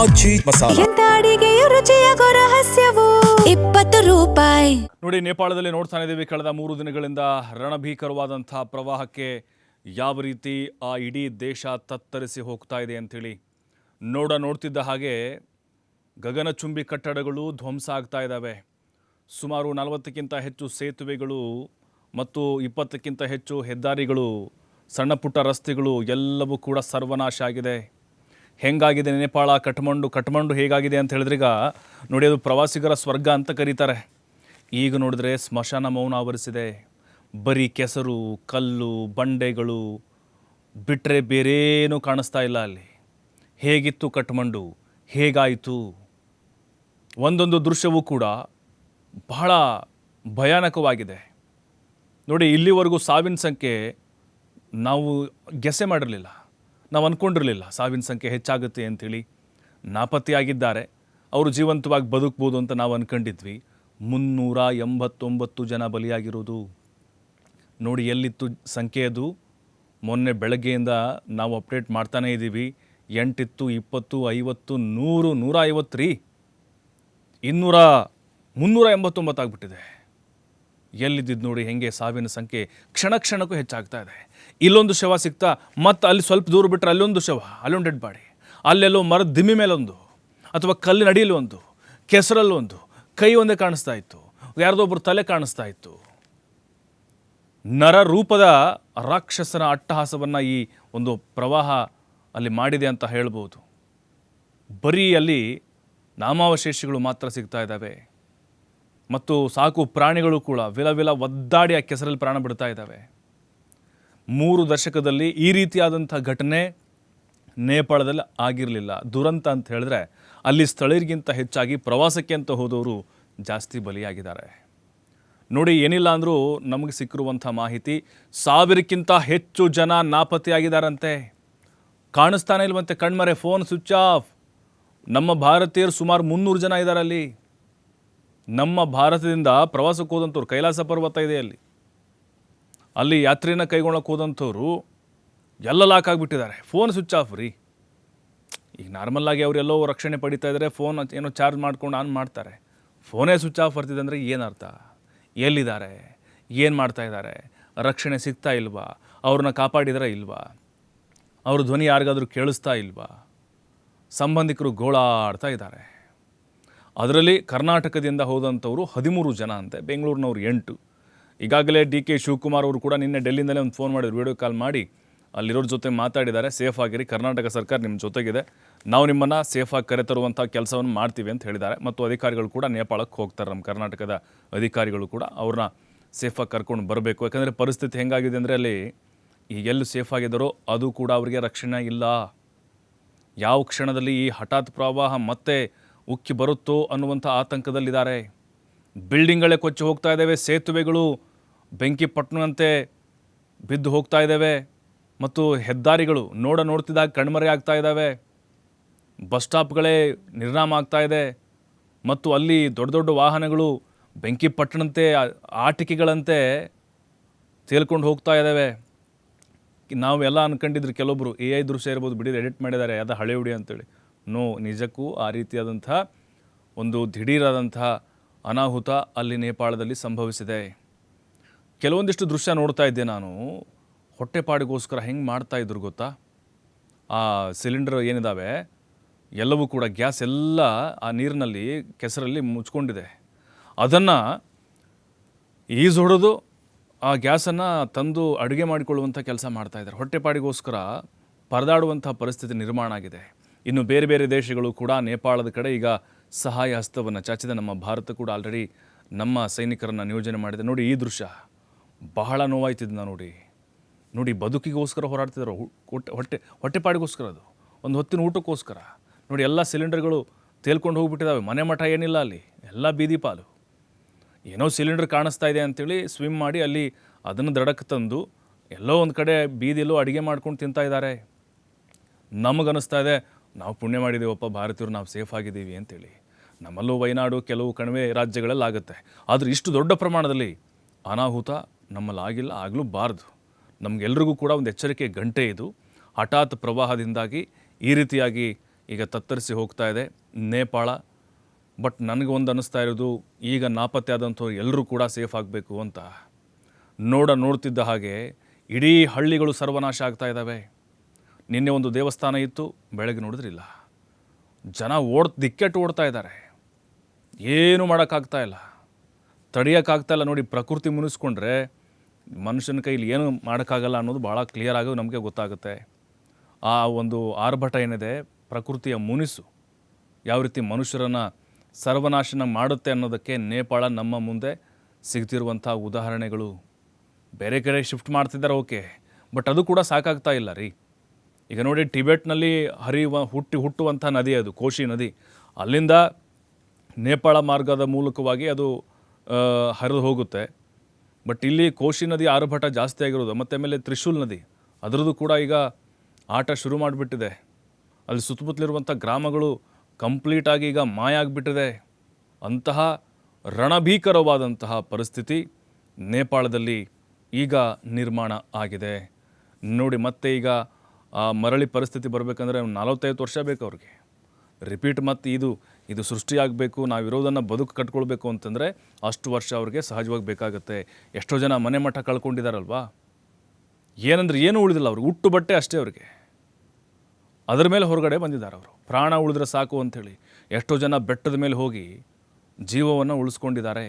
ಮಜ್ಜಿ ಮಸಾಲ. ಎಂತ ಅಡಿಗೆಯ ರುಚಿಯಾಗೋ ರಹಸ್ಯವು 20 ರೂಪಾಯಿ. ನೋಡಿ, ನೇಪಾಳದಲ್ಲಿ ನೋಡ್ತಾನೆ ಇದ್ದೀವಿ. ಕಳೆದ 3 ದಿನಗಳಿಂದ ರಣಭೀಕರವಾದಂಥ ಪ್ರವಾಹಕ್ಕೆ ಯಾವ ರೀತಿ ಆ ಇಡೀ ದೇಶ ತತ್ತರಿಸಿ ಹೋಗ್ತಾ ಇದೆ ಅಂಥೇಳಿ ನೋಡ್ತಿದ್ದ ಹಾಗೆ ಗಗನಚುಂಬಿ ಕಟ್ಟಡಗಳು ಧ್ವಂಸ ಆಗ್ತಾ ಇದ್ದಾವೆ. ಸುಮಾರು 40ಕ್ಕಿಂತ ಹೆಚ್ಚು ಸೇತುವೆಗಳು ಮತ್ತು 20ಕ್ಕಿಂತ ಹೆಚ್ಚು ಹೆದ್ದಾರಿಗಳು, ಸಣ್ಣ ಪುಟ್ಟ ರಸ್ತೆಗಳು ಎಲ್ಲವೂ ಕೂಡ ಸರ್ವನಾಶ ಆಗಿದೆ. ಹೆಂಗಾಗಿದೆ ನೇಪಾಳ, ಕಠ್ಮಂಡು ಹೇಗಾಗಿದೆ ಅಂತ ಹೇಳಿದ್ರೀಗ ನೋಡಿ, ಅದು ಪ್ರವಾಸಿಗರ ಸ್ವರ್ಗ ಅಂತ ಕರೀತಾರೆ. ಈಗ ನೋಡಿದ್ರೆ ಸ್ಮಶಾನ ಮೌನ ಆವರಿಸಿದೆ. ಬರೀ ಕೆಸರು, ಕಲ್ಲು, ಬಂಡೆಗಳು ಬಿಟ್ಟರೆ ಬೇರೇನೂ ಕಾಣಿಸ್ತಾ ಇಲ್ಲ ಅಲ್ಲಿ. ಹೇಗಿತ್ತು ಕಠ್ಮಂಡು, ಹೇಗಾಯಿತು? ಒಂದೊಂದು ದೃಶ್ಯವೂ ಕೂಡ ಬಹಳ ಭಯಾನಕವಾಗಿದೆ. ನೋಡಿ, ಇಲ್ಲಿವರೆಗೂ ಸಾವಿನ ಸಂಖ್ಯೆ ನಾವು ಗೆಸೆ ಮಾಡಿರಲಿಲ್ಲ, ನಾವು ಅಂದ್ಕೊಂಡಿರಲಿಲ್ಲ ಸಾವಿನ ಸಂಖ್ಯೆ ಹೆಚ್ಚಾಗುತ್ತೆ ಅಂಥೇಳಿ. ನಾಪತ್ತೆಯಾಗಿದ್ದಾರೆ, ಅವರು ಜೀವಂತವಾಗಿ ಬದುಕ್ಬೋದು ಅಂತ ನಾವು ಅಂದ್ಕೊಂಡಿದ್ವಿ. 389 ಜನ ಬಲಿಯಾಗಿರೋದು. ನೋಡಿ ಎಲ್ಲಿತ್ತು ಸಂಖ್ಯೆ ಅದು. ಮೊನ್ನೆ ಬೆಳಗ್ಗೆಯಿಂದ ನಾವು ಅಪ್ಡೇಟ್ ಮಾಡ್ತಾನೇ ಇದ್ದೀವಿ. 8 ಇತ್ತು, 20, 50, 100, 150 ರೀ, 200, 389 ಆಗಿಬಿಟ್ಟಿದೆ. ಎಲ್ಲಿದ್ದಿದ್ದು ನೋಡಿ ಹೆಂಗೆ ಸಾವಿನ ಸಂಖ್ಯೆ ಕ್ಷಣ ಕ್ಷಣಕ್ಕೂ ಹೆಚ್ಚಾಗ್ತಾ ಇದೆ. ಇಲ್ಲೊಂದು ಶವ ಸಿಗ್ತಾ, ಮತ್ತು ಅಲ್ಲಿ ಸ್ವಲ್ಪ ದೂರ ಬಿಟ್ಟರೆ ಅಲ್ಲೊಂದು ಶವ, ಅಲ್ಲೊಂದು ಡೆಡ್ ಬಾಡಿ, ಅಲ್ಲೆಲ್ಲೋ ಮರದ ದಿಮ್ಮಿ ಮೇಲೊಂದು, ಅಥವಾ ಕಲ್ಲಿನ ಅಡಿಯಲ್ಲಿ ಒಂದು, ಕೆಸರಲ್ಲೊಂದು, ಕೈ ಒಂದೇ ಕಾಣಿಸ್ತಾ ಇತ್ತು, ಯಾರ್ದೊಬ್ಬರು ತಲೆ ಕಾಣಿಸ್ತಾ ಇತ್ತು. ನರ ರೂಪದ ರಾಕ್ಷಸನ ಅಟ್ಟಹಾಸವನ್ನು ಈ ಒಂದು ಪ್ರವಾಹ ಅಲ್ಲಿ ಮಾಡಿದೆ ಅಂತ ಹೇಳ್ಬೋದು. ಬರೀ ಅಲ್ಲಿ ನಾಮಾವಶೇಷಗಳು ಮಾತ್ರ ಸಿಗ್ತಾ ಇದ್ದಾವೆ, ಮತ್ತು ಸಾಕು ಪ್ರಾಣಿಗಳು ಕೂಡ ವಿಲ ಒದ್ದಾಡಿ ಆ ಕೆಸರಲ್ಲಿ ಪ್ರಾಣ ಬಿಡ್ತಾ ಇದ್ದಾವೆ. 3 ದಶಕದಲ್ಲಿ ಈ ರೀತಿಯಾದಂಥ ಘಟನೆ ನೇಪಾಳದಲ್ಲಿ ಆಗಿರಲಿಲ್ಲ. ದುರಂತ ಅಂತ ಹೇಳಿದ್ರೆ ಅಲ್ಲಿ ಸ್ಥಳೀಯರಿಗಿಂತ ಹೆಚ್ಚಾಗಿ ಪ್ರವಾಸಕ್ಕೆ ಅಂತ ಹೋದವರು ಜಾಸ್ತಿ ಬಲಿಯಾಗಿದ್ದಾರೆ. ನೋಡಿ, ಏನಿಲ್ಲ ಅಂದರೂ ನಮಗೆ ಸಿಕ್ಕಿರುವಂಥ ಮಾಹಿತಿ 1000ಕ್ಕಿಂತ ಹೆಚ್ಚು ಜನ ನಾಪತ್ತೆಯಾಗಿದ್ದಾರಂತೆ. ಕಾಣಿಸ್ತಾನೆ ಇಲ್ವಂತೆ, ಕಣ್ಮರೆ, ಫೋನ್ ಸ್ವಿಚ್ ಆಫ್. ನಮ್ಮ ಭಾರತೀಯರು ಸುಮಾರು 300 ಜನ ಇದ್ದಾರೆ ಅಲ್ಲಿ. ನಮ್ಮ ಭಾರತದಿಂದ ಪ್ರವಾಸಕ್ಕೆ ಹೋದಂಥವ್ರು, ಕೈಲಾಸ ಪರ್ವತ ಇದೆ ಅಲ್ಲಿ ಯಾತ್ರೆಯನ್ನು ಕೈಗೊಳ್ಳಕ್ಕೆ ಹೋದಂಥವ್ರು ಎಲ್ಲ ಲಾಕ್ ಆಗಿಬಿಟ್ಟಿದ್ದಾರೆ. ಫೋನ್ ಸ್ವಿಚ್ ಆಫ್ ರೀ. ಈಗ ನಾರ್ಮಲ್ಲಾಗಿ ಅವರೆಲ್ಲೋ ರಕ್ಷಣೆ ಪಡಿತಾ ಇದ್ದಾರೆ, ಫೋನ್ ಏನೋ ಚಾರ್ಜ್ ಮಾಡ್ಕೊಂಡು ಆನ್ ಮಾಡ್ತಾರೆ. ಫೋನೇ ಸ್ವಿಚ್ ಆಫ್ ಬರ್ತಿದೆ ಅಂದರೆ ಏನರ್ಥ? ಎಲ್ಲಿದ್ದಾರೆ, ಏನು ಮಾಡ್ತಾ ಇದ್ದಾರೆ, ರಕ್ಷಣೆ ಸಿಗ್ತಾ ಇಲ್ವಾ, ಅವ್ರನ್ನ ಕಾಪಾಡಿದಾರ ಇಲ್ವಾ, ಅವ್ರ ಧ್ವನಿ ಯಾರಿಗಾದರೂ ಕೇಳಿಸ್ತಾ ಇಲ್ವಾ? ಸಂಬಂಧಿಕರು ಗೋಳಾಡ್ತಾ ಇದ್ದಾರೆ. ಅದರಲ್ಲಿ ಕರ್ನಾಟಕದಿಂದ ಹೋದಂಥವರು 13 ಜನ ಅಂತೆ, ಬೆಂಗಳೂರಿನವ್ರು 8. ಈಗಾಗಲೇ DK ಶಿವಕುಮಾರ್ ಅವರು ಕೂಡ ನಿನ್ನೆ ಡೆಲ್ಲಿಯಿಂದಲೇ ಒಂದು ಫೋನ್ ಮಾಡಿದ್ರು, ವಿಡಿಯೋ ಕಾಲ್ ಮಾಡಿ ಅಲ್ಲಿರೋರ ಜೊತೆ ಮಾತಾಡಿದ್ದಾರೆ. ಸೇಫ್ ಆಗಿರಿ, ಕರ್ನಾಟಕ ಸರ್ಕಾರ ನಿಮ್ಮ ಜೊತೆಗಿದೆ, ನಾವು ನಿಮ್ಮನ್ನು ಸೇಫಾಗಿ ಕರೆತರುವಂಥ ಕೆಲಸವನ್ನು ಮಾಡ್ತೀವಿ ಅಂತ ಹೇಳಿದ್ದಾರೆ. ಮತ್ತು ಅಧಿಕಾರಿಗಳು ಕೂಡ ನೇಪಾಳಕ್ಕೆ ಹೋಗ್ತಾರೆ, ನಮ್ಮ ಕರ್ನಾಟಕದ ಅಧಿಕಾರಿಗಳು ಕೂಡ ಅವ್ರನ್ನ ಸೇಫಾಗಿ ಕರ್ಕೊಂಡು ಬರಬೇಕು. ಯಾಕಂದರೆ ಪರಿಸ್ಥಿತಿ ಹೆಂಗಾಗಿದೆ ಅಂದರೆ ಅಲ್ಲಿ ಈಗ ಎಲ್ಲಿ ಸೇಫ್ ಆಗಿದ್ದಾರೋ ಅದು ಕೂಡ ಅವರಿಗೆ ರಕ್ಷಣೆ ಇಲ್ಲ. ಯಾವ ಕ್ಷಣದಲ್ಲಿ ಈ ಹಠಾತ್ ಪ್ರವಾಹ ಮತ್ತೆ ಉಕ್ಕಿ ಬರುತ್ತೋ ಅನ್ನುವಂಥ ಆತಂಕದಲ್ಲಿದ್ದಾರೆ. ಬಿಲ್ಡಿಂಗ್ಗಳೇ ಕೊಚ್ಚಿ ಹೋಗ್ತಾ ಇದ್ದಾವೆ, ಸೇತುವೆಗಳು ಬೆಂಕಿ ಪಟ್ಟಣಂತೆ ಬಿದ್ದು ಹೋಗ್ತಾ ಇದ್ದಾವೆ, ಮತ್ತು ಹೆದ್ದಾರಿಗಳು ನೋಡ್ತಿದ್ದಾಗ ಕಣ್ಮರೆ ಆಗ್ತಾ ಇದ್ದಾವೆ. ಬಸ್ ಸ್ಟಾಪ್ಗಳೇ ನಿರ್ನಾಮ ಆಗ್ತಾ ಇದೆ, ಮತ್ತು ಅಲ್ಲಿ ದೊಡ್ಡ ದೊಡ್ಡ ವಾಹನಗಳು ಬೆಂಕಿ ಪಟ್ಟಣಂತೆ, ಆಟಿಕೆಗಳಂತೆ ತೇಲ್ಕೊಂಡು ಹೋಗ್ತಾ ಇದ್ದಾವೆ. ನಾವೆಲ್ಲ ಅಂದ್ಕೊಂಡಿದ್ರು, ಕೆಲವೊಬ್ಬರು AI ದೃಶ್ಯ ಇರ್ಬೋದು ಬಿಡಿ, ಎಡಿಟ್ ಮಾಡಿದ್ದಾರೆ, ಅದು ಹಳೆ ಹುಡಿ ಅಂತೇಳಿ. ನಿಜಕ್ಕೂ ಆ ರೀತಿಯಾದಂಥ ಒಂದು ದಿಢೀರಾದಂಥ ಅನಾಹುತ ಅಲ್ಲಿ ನೇಪಾಳದಲ್ಲಿ ಸಂಭವಿಸಿದೆ. ಕೆಲವೊಂದಿಷ್ಟು ದೃಶ್ಯ ನೋಡ್ತಾ ಇದ್ದೆ ನಾನು. ಹೊಟ್ಟೆಪಾಡಿಗೋಸ್ಕರ ಹೆಂಗೆ ಮಾಡ್ತಾಯಿದ್ರು ಗೊತ್ತಾ? ಆ ಸಿಲಿಂಡರ್ ಏನಿದ್ದಾವೆ ಎಲ್ಲವೂ ಕೂಡ, ಗ್ಯಾಸ್ ಎಲ್ಲ ಆ ನೀರಿನಲ್ಲಿ, ಕೆಸರಲ್ಲಿ ಮುಚ್ಕೊಂಡಿದೆ. ಅದನ್ನು ಈಜೊಡೆದು ಆ ಗ್ಯಾಸನ್ನು ತಂದು ಅಡುಗೆ ಮಾಡಿಕೊಳ್ಳುವಂಥ ಕೆಲಸ ಮಾಡ್ತಾಯಿದ್ದಾರೆ. ಹೊಟ್ಟೆಪಾಡಿಗೋಸ್ಕರ ಪರದಾಡುವಂಥ ಪರಿಸ್ಥಿತಿ ನಿರ್ಮಾಣ ಆಗಿದೆ. ಇನ್ನು ಬೇರೆ ಬೇರೆ ದೇಶಗಳು ಕೂಡ ನೇಪಾಳದ ಕಡೆ ಈಗ ಸಹಾಯ ಹಸ್ತವನ್ನು ಚಾಚಿದೆ. ನಮ್ಮ ಭಾರತ ಕೂಡ ಆಲ್ರೆಡಿ ನಮ್ಮ ಸೈನಿಕರನ್ನು ನಿಯೋಜನೆ ಮಾಡಿದೆ. ನೋಡಿ, ಈ ದೃಶ್ಯ ಬಹಳ ನೋವಾಯ್ತಿದ್ದ ನೋಡಿ, ಬದುಕಿಗೋಸ್ಕರ ಹೋರಾಡ್ತಿದ್ದಾರೆ, ಹೊಟ್ಟೆಪಾಡಿಗೋಸ್ಕರ, ಅದು ಒಂದು ಹೊತ್ತಿನ ಊಟಕ್ಕೋಸ್ಕರ. ನೋಡಿ, ಎಲ್ಲ ಸಿಲಿಂಡರ್ಗಳು ತೇಲ್ಕೊಂಡು ಹೋಗ್ಬಿಟ್ಟಿದ್ದಾವೆ. ಮನೆ ಮಠ ಏನಿಲ್ಲ ಅಲ್ಲಿ, ಎಲ್ಲ ಬೀದಿ ಪಾಲು. ಏನೋ ಸಿಲಿಂಡರ್ ಕಾಣಿಸ್ತಾ ಇದೆ ಅಂಥೇಳಿ ಸ್ವಿಮ್ ಮಾಡಿ ಅಲ್ಲಿ ಅದನ್ನು ದಡಕ್ಕೆ ತಂದು ಎಲ್ಲೋ ಒಂದು ಕಡೆ ಬೀದಿಯಲ್ಲೂ ಅಡುಗೆ ಮಾಡ್ಕೊಂಡು ತಿಂತಾ ಇದ್ದಾರೆ. ನಮಗನ್ನಿಸ್ತಾ ಇದೆ, ನಾವು ಪುಣ್ಯ ಮಾಡಿದ್ದೀವಪ್ಪ, ಭಾರತೀಯರು ನಾವು ಸೇಫ್ ಆಗಿದ್ದೀವಿ ಅಂತೇಳಿ. ನಮ್ಮಲ್ಲೂ ವಯನಾಡು, ಕೆಲವು ಕಣಿವೆ ರಾಜ್ಯಗಳಲ್ಲಿ ಆಗುತ್ತೆ. ಆದರೆ ಇಷ್ಟು ದೊಡ್ಡ ಪ್ರಮಾಣದಲ್ಲಿ ಅನಾಹುತ ನಮ್ಮಲ್ಲಿ ಆಗಿಲ್ಲ, ಆಗಲೂ ಬಾರ್ದು. ನಮಗೆಲ್ರಿಗೂ ಕೂಡ ಒಂದು ಎಚ್ಚರಿಕೆ ಗಂಟೆ ಇದು. ಹಠಾತ್ ಪ್ರವಾಹದಿಂದಾಗಿ ಈ ರೀತಿಯಾಗಿ ಈಗ ತತ್ತರಿಸಿ ಹೋಗ್ತಾ ಇದೆ ನೇಪಾಳ. ಬಟ್ ನನಗೆ ಒಂದು ಅನ್ನಿಸ್ತಾ ಇರೋದು, ಈಗ ನಾಪತ್ತೆ ಆದಂಥವ್ರು ಎಲ್ಲರೂ ಕೂಡ ಸೇಫ್ ಆಗಬೇಕು ಅಂತ. ನೋಡ್ತಿದ್ದ ಹಾಗೆ ಇಡೀ ಹಳ್ಳಿಗಳು ಸರ್ವನಾಶ ಆಗ್ತಾ ಇದ್ದಾವೆ. ನಿನ್ನೆ ಒಂದು ದೇವಸ್ಥಾನ ಇತ್ತು, ಬೆಳಗ್ಗೆ ನೋಡಿದ್ರಿಲ್ಲ. ಜನ ದಿಕ್ಕೆಟ್ಟು ಓಡ್ತಾ ಇದ್ದಾರೆ. ಏನು ಮಾಡೋಕ್ಕಾಗ್ತಾ ಇಲ್ಲ, ತಡೆಯೋಕ್ಕಾಗ್ತಾ ಇಲ್ಲ. ನೋಡಿ, ಪ್ರಕೃತಿ ಮುನಿಸ್ಕೊಂಡ್ರೆ ಮನುಷ್ಯನ ಕೈಲಿ ಏನು ಮಾಡೋಕ್ಕಾಗಲ್ಲ ಅನ್ನೋದು ಭಾಳ ಕ್ಲಿಯರ್ ಆಗಿ ನಮಗೆ ಗೊತ್ತಾಗುತ್ತೆ. ಆ ಒಂದು ಆರ್ಭಟ ಏನಿದೆ, ಪ್ರಕೃತಿಯ ಮುನಿಸು ಯಾವ ರೀತಿ ಮನುಷ್ಯರನ್ನು ಸರ್ವನಾಶನ ಮಾಡುತ್ತೆ ಅನ್ನೋದಕ್ಕೆ ನೇಪಾಳ ನಮ್ಮ ಮುಂದೆ ಸಿಗ್ತಿರುವಂಥ ಉದಾಹರಣೆಗಳು. ಬೇರೆ ಕಡೆ ಶಿಫ್ಟ್ ಮಾಡ್ತಿದ್ದಾರೆ, ಓಕೆ, ಬಟ್ ಅದು ಕೂಡ ಸಾಕಾಗ್ತಾ ಇಲ್ಲ ರೀ. ಈಗ ನೋಡಿ, ಟಿಬೆಟ್ನಲ್ಲಿ ಹುಟ್ಟುವಂಥ ನದಿ ಅದು ಕೋಶಿ ನದಿ. ಅಲ್ಲಿಂದ ನೇಪಾಳ ಮಾರ್ಗದ ಮೂಲಕವಾಗಿ ಅದು ಹರಿದು ಹೋಗುತ್ತೆ. ಬಟ್ ಇಲ್ಲಿ ಕೋಶಿ ನದಿ ಆರ್ಭಟ ಜಾಸ್ತಿ ಆಗಿರೋದು. ಮತ್ತು ಆಮೇಲೆ ತ್ರಿಶೂಲ್ ನದಿ, ಅದರದ್ದು ಕೂಡ ಈಗ ಆಟ ಶುರು ಮಾಡಿಬಿಟ್ಟಿದೆ. ಅಲ್ಲಿ ಸುತ್ತಮುತ್ತಲಿರುವಂಥ ಗ್ರಾಮಗಳು ಕಂಪ್ಲೀಟಾಗಿ ಈಗ ಮಾಯ ಆಗಿಬಿಟ್ಟಿದೆ. ಅಂತಹ ರಣಭೀಕರವಾದಂತಹ ಪರಿಸ್ಥಿತಿ ನೇಪಾಳದಲ್ಲಿ ಈಗ ನಿರ್ಮಾಣ ಆಗಿದೆ. ನೋಡಿ, ಮತ್ತೆ ಈಗ ಮರಳಿ ಪರಿಸ್ಥಿತಿ ಬರಬೇಕಂದ್ರೆ 45 ವರ್ಷ ಬೇಕು ಅವ್ರಿಗೆ. ರಿಪೀಟ್ ಮತ್ತೆ ಇದು ಸೃಷ್ಟಿಯಾಗಬೇಕು, ನಾವು ಇರೋದನ್ನು ಬದುಕು ಕಟ್ಕೊಳ್ಬೇಕು ಅಂತಂದರೆ ಅಷ್ಟು ವರ್ಷ ಅವ್ರಿಗೆ ಸಹಜವಾಗಿ ಬೇಕಾಗುತ್ತೆ. ಎಷ್ಟೋ ಜನ ಮನೆ ಮಠ ಕಳ್ಕೊಂಡಿದ್ದಾರಲ್ವಾ, ಏನಂದ್ರೆ ಏನೂ ಉಳಿದಿಲ್ಲ ಅವ್ರಿಗೆ, ಹುಟ್ಟು ಬಟ್ಟೆ ಅಷ್ಟೇ ಅವ್ರಿಗೆ. ಅದರ ಮೇಲೆ ಹೊರಗಡೆ ಬಂದಿದ್ದಾರೆ ಅವರು. ಪ್ರಾಣ ಉಳಿದ್ರೆ ಸಾಕು ಅಂಥೇಳಿ ಎಷ್ಟೋ ಜನ ಬೆಟ್ಟದ ಮೇಲೆ ಹೋಗಿ ಜೀವವನ್ನು ಉಳಿಸ್ಕೊಂಡಿದ್ದಾರೆ.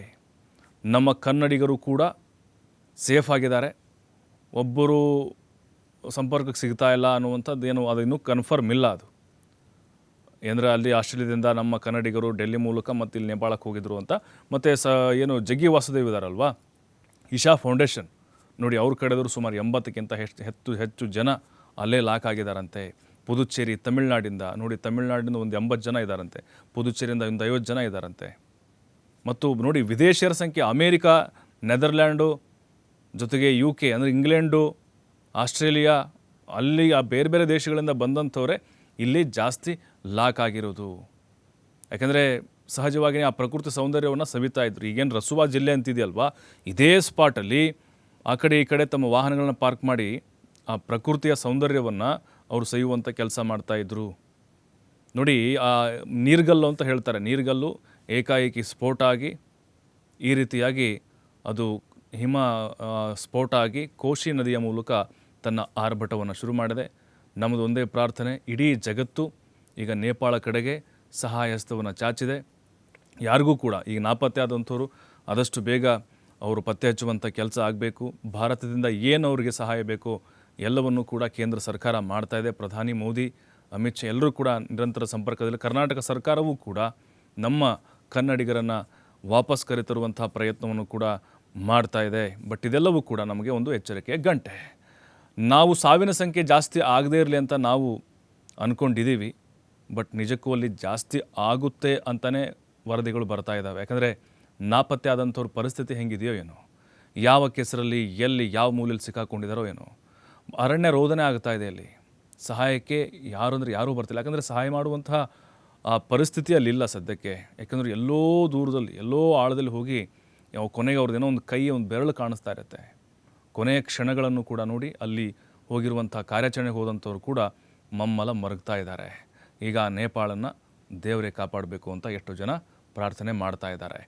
ನಮ್ಮ ಕನ್ನಡಿಗರು ಕೂಡ ಸೇಫ್ ಆಗಿದ್ದಾರೆ. ಒಬ್ಬರು ಸಂಪರ್ಕಕ್ಕೆ ಸಿಗ್ತಾ ಇಲ್ಲ ಅನ್ನುವಂಥದ್ದು ಅದು ಇನ್ನೂ ಕನ್ಫರ್ಮ್ ಇಲ್ಲ. ಅದು ಅಂದರೆ ಅಲ್ಲಿ ಆಸ್ಟ್ರೇಲಿಯಾದಿಂದ ನಮ್ಮ ಕನ್ನಡಿಗರು ಡೆಲ್ಲಿ ಮೂಲಕ ಮತ್ತು ಇಲ್ಲಿ ನೇಪಾಳಕ್ಕೆ ಹೋಗಿದ್ರು ಅಂತ. ಮತ್ತು ಜಗ್ಗಿ ವಾಸುದೇವ್ ಇದ್ದಾರಲ್ವಾ, ಇಶಾ ಫೌಂಡೇಶನ್, ನೋಡಿ ಅವ್ರ ಕಡೆದವರು ಸುಮಾರು 80ಕ್ಕಿಂತ ಹೆಚ್ಚು ಜನ ಅಲ್ಲೇ ಲಾಕ್ ಆಗಿದ್ದಾರಂತೆ. ಪುದುಚೇರಿ, ತಮಿಳ್ನಾಡಿಂದ ನೋಡಿ, ತಮಿಳ್ನಾಡಿಂದ ಒಂದು 80 ಜನ ಇದ್ದಾರಂತೆ, ಪುದುಚೇರಿಯಿಂದ ಒಂದು 50 ಜನ ಇದ್ದಾರಂತೆ. ಮತ್ತು ನೋಡಿ, ವಿದೇಶಿಯರ ಸಂಖ್ಯೆ ಅಮೇರಿಕಾ, ನೆದರ್ಲ್ಯಾಂಡು, ಜೊತೆಗೆ UK ಅಂದರೆ ಇಂಗ್ಲೆಂಡು, ಆಸ್ಟ್ರೇಲಿಯಾ, ಅಲ್ಲಿ ಆ ಬೇರೆ ಬೇರೆ ದೇಶಗಳಿಂದ ಬಂದಂಥವರೇ ಇಲ್ಲಿ ಜಾಸ್ತಿ ಲಾಕ್ ಆಗಿರೋದು. ಯಾಕೆಂದರೆ ಸಹಜವಾಗಿ ಆ ಪ್ರಕೃತಿ ಸೌಂದರ್ಯವನ್ನು ಸವಿತಾ ಇದ್ರು. ಈಗೇನು ರಸುವಾ ಜಿಲ್ಲೆ ಅಂತಿದೆಯಲ್ವಾ, ಇದೇ ಸ್ಪಾಟಲ್ಲಿ ಆ ಕಡೆ ಈ ಕಡೆ ತಮ್ಮ ವಾಹನಗಳನ್ನ ಪಾರ್ಕ್ ಮಾಡಿ ಆ ಪ್ರಕೃತಿಯ ಸೌಂದರ್ಯವನ್ನು ಅವರು ಸವಿಯುವಂಥ ಕೆಲಸ ಮಾಡ್ತಾಯಿದ್ರು. ನೋಡಿ, ಆ ನೀರ್ಗಲ್ಲು ಅಂತ ಹೇಳ್ತಾರೆ, ನೀರ್ಗಲ್ಲು ಏಕಾಏಕಿ ಸ್ಫೋಟ ಆಗಿ ಈ ರೀತಿಯಾಗಿ ಅದು ಹಿಮ ಸ್ಫೋಟ ಆಗಿ ಕೋಶಿ ನದಿಯ ಮೂಲಕ ತನ್ನ ಆರ್ಭಟವನ್ನು ಶುರು ಮಾಡಿದೆ. ನಮ್ಮದು ಒಂದೇ ಪ್ರಾರ್ಥನೆ, ಇಡೀ ಜಗತ್ತು ಈಗ ನೇಪಾಳ ಕಡೆಗೆ ಸಹಾಯ ಹಸ್ತವನ್ನು ಚಾಚಿದೆ. ಯಾರಿಗೂ ಕೂಡ ಈಗ ನಾಪತ್ತೆ ಆದಂಥವ್ರು ಆದಷ್ಟು ಬೇಗ ಅವರು ಪತ್ತೆ ಹಚ್ಚುವಂಥ ಕೆಲಸ ಆಗಬೇಕು. ಭಾರತದಿಂದ ಏನು ಅವರಿಗೆ ಸಹಾಯ ಬೇಕೋ ಎಲ್ಲವನ್ನೂ ಕೂಡ ಕೇಂದ್ರ ಸರ್ಕಾರ ಮಾಡ್ತಾಯಿದೆ. ಪ್ರಧಾನಿ ಮೋದಿ, ಅಮಿತ್ ಶಾ ಎಲ್ಲರೂ ಕೂಡ ನಿರಂತರ ಸಂಪರ್ಕದಲ್ಲಿ. ಕರ್ನಾಟಕ ಸರ್ಕಾರವೂ ಕೂಡ ನಮ್ಮ ಕನ್ನಡಿಗರನ್ನು ವಾಪಸ್ ಕರೆತರುವಂಥ ಪ್ರಯತ್ನವನ್ನು ಕೂಡ ಮಾಡ್ತಾ ಇದೆ. ಬಟ್ ಇದೆಲ್ಲವೂ ಕೂಡ ನಮಗೆ ಒಂದು ಎಚ್ಚರಿಕೆಯ ಗಂಟೆ. ನಾವು ಸಾವಿನ ಸಂಖ್ಯೆ ಜಾಸ್ತಿ ಆಗದೇ ಇರಲಿ ಅಂತ ನಾವು ಅಂದ್ಕೊಂಡಿದ್ದೀವಿ, ಬಟ್ ನಿಜಕ್ಕೂ ಅಲ್ಲಿ ಜಾಸ್ತಿ ಆಗುತ್ತೆ ಅಂತಲೇ ವರದಿಗಳು ಬರ್ತಾ ಇದ್ದಾವೆ. ಯಾಕಂದರೆ ನಾಪತ್ತೆ ಆದಂಥವ್ರ ಪರಿಸ್ಥಿತಿ ಹೆಂಗಿದೆಯೋ ಏನೋ, ಯಾವ ಕೆಸರಲ್ಲಿ ಎಲ್ಲಿ ಯಾವ ಮೂಲೆಯಲ್ಲಿ ಸಿಕ್ಕಾಕೊಂಡಿದ್ದಾರೋ ಏನೋ, ಅರಣ್ಯ ರೋದನೆ ಆಗ್ತಾ ಇದೆ. ಅಲ್ಲಿ ಸಹಾಯಕ್ಕೆ ಯಾರೂ ಬರ್ತಿಲ್ಲ. ಯಾಕಂದರೆ ಸಹಾಯ ಮಾಡುವಂತಹ ಆ ಪರಿಸ್ಥಿತಿ ಅಲ್ಲಿಲ್ಲ ಸದ್ಯಕ್ಕೆ. ಯಾಕಂದರೆ ಎಲ್ಲೋ ದೂರದಲ್ಲಿ, ಎಲ್ಲೋ ಆಳದಲ್ಲಿ ಹೋಗಿ ಕೊನೆಗೆ ಅವ್ರದ್ದೇನೋ ಒಂದು ಕೈ, ಒಂದು ಬೆರಳು ಕಾಣಿಸ್ತಾ ಇರುತ್ತೆ. ಕೊನೆಯ ಕ್ಷಣಗಳನ್ನು ಕೂಡ ನೋಡಿ ಅಲ್ಲಿ ಹೋಗಿರುವಂಥ ಕಾರ್ಯಾಚರಣೆಗೆ ಹೋದಂಥವ್ರು ಕೂಡ ಮಮ್ಮಲ ಮರಗ್ತಾ ಇದ್ದಾರೆ. ಈಗ ನೇಪಾಳನ್ನು ದೇವರೇ ಕಾಪಾಡಬೇಕು ಅಂತ ಎಷ್ಟೋ ಜನ ಪ್ರಾರ್ಥನೆ ಮಾಡ್ತಾ ಇದ್ದಾರೆ.